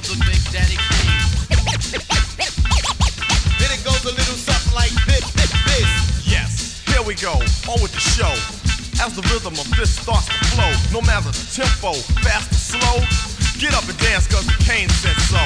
for the Big Daddy Kane. Then it goes a little something like this. Yes, here we go, on with the show. As the rhythm of this starts to flow, no matter the tempo, fast or slow, get up and dance cause the Kane said so.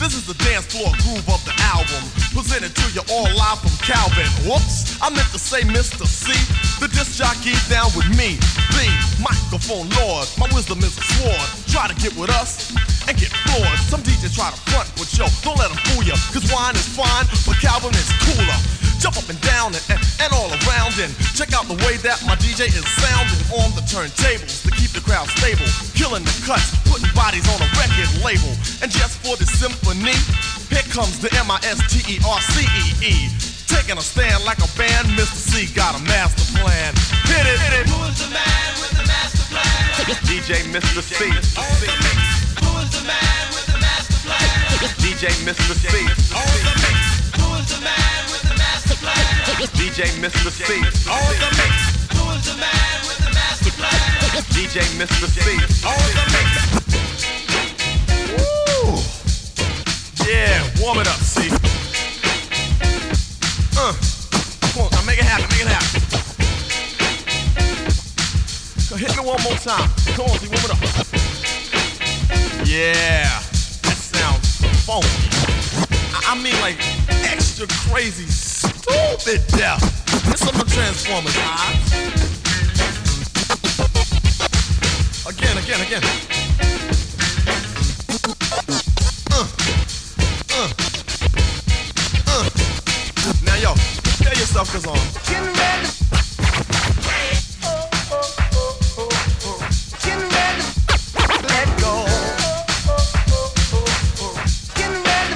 This is the dance floor groove of the album, presented to you all live from Calvin. Whoops, I meant to say Mr. C, the disc jockey down with me, the microphone lord. My wisdom is a sword, try to get with us and get floored. Some DJs try to front, but yo, don't let them fool ya, cause wine is fine, but Calvin is cooler. Jump up and down and all around and check out the way that my DJ is sounding on the turntables to keep the crowd stable, killing the cuts, putting bodies on a record label. And just for the symphony, here comes the MISTERCEE, taking a stand like a band. Mr. C got a master plan. Hit it, hit it. Who's the man with the master plan? DJ Mr. C. On the mix. Who's the man with the master plan? DJ Mr. C. On the mix. Who's the man with the master plan? DJ Mr. C. On the mix. Who's the man with the master plan? DJ Mr. C. On the mix. Woo! Yeah, warm it up, C. Come on, now make it happen, make it happen. So hit me one more time. Come on, C, warm it up. Yeah, that sounds funky. I mean like extra crazy, stupid death. It's some of the Transformers, huh? Again. Now yo, tell yourself cause on. Getting ready. Getting ready. Let go. Getting ready.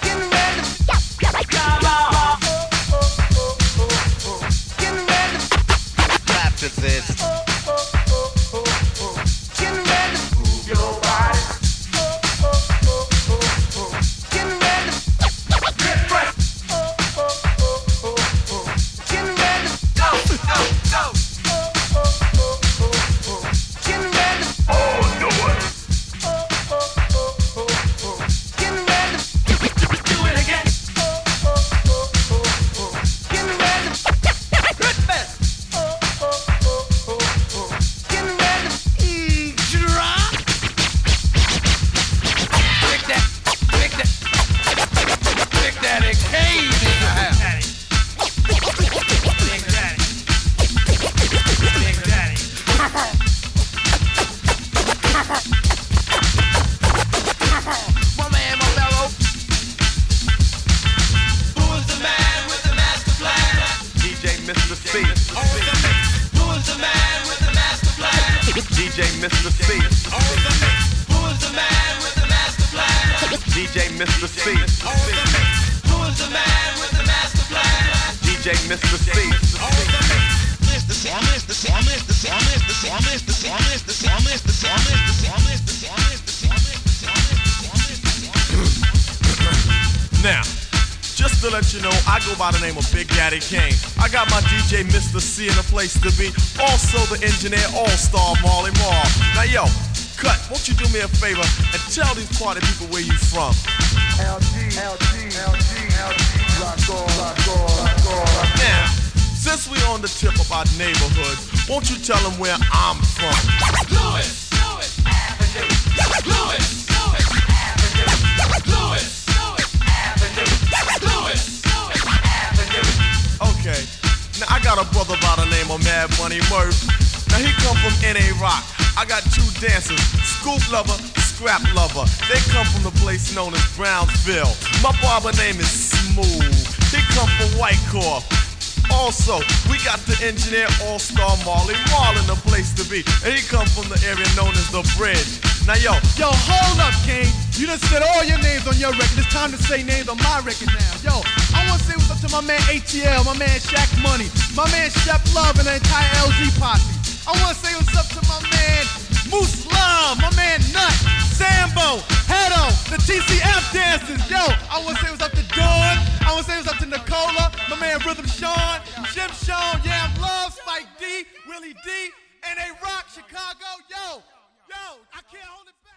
Getting ready. Getting ready. After this, Getting ready. move your body. Getting ready. Get fresh. Getting ready. Go, go, go. Getting ready. Oh, do it. Getting ready. Do it again. Getting ready. Good best. Getting ready. Drop. Big Daddy Kane in the house. Big Daddy. Big Daddy. My man, my fellow. Who's the man with the master plan? DJ Mr. C. On the mix. Who's the man with the master plan? DJ Mr. C. On the mix. Who's the man with the master plan? DJ Mr. C. On the mix. Who's the man with the master plan? DJ Mr. C. On the mix. Now, just to let you know, I go by the name of Big Daddy Kane. I got my DJ Mr. C in the place to be. Also the engineer all-star Marley Marl. Now yo, Cut, won't you do me a favor and tell these party people where you from? Now, since we on the tip about neighborhoods, won't you tell them where I'm from? Lewis Avenue. Lewis Avenue. Lewis Avenue. Lewis Avenue. Okay, now I got a brother by the name of Mad Money Murph. Now he come from N.A. Rock. I got two dancers, Scoop Lover, Scrap Lover. They come from the place known as Brownsville. My barber name is Smooth. He come from Whitecorp. Also, we got the engineer all-star Marley Marl in the place to be. And he come from the area known as The Bridge. Now yo, hold up, Kane. You done said all your names on your record. It's time to say names on my record now. Yo, I wanna say what's up to my man ATL, my man Shaq Money, my man Chef Love, and the entire LG posse. I wanna say what's up to my man Moose Love, my man Nut, Sambo, Hedo, the TCF dancers. Yo, I wanna say what's up to Dawn. I wanna say what's up to Nicola, my man Rhythm Sean, Jim Sean, Yam Love, Spike D, Willie D, and they rock Chicago. Yo. I can't hold it back.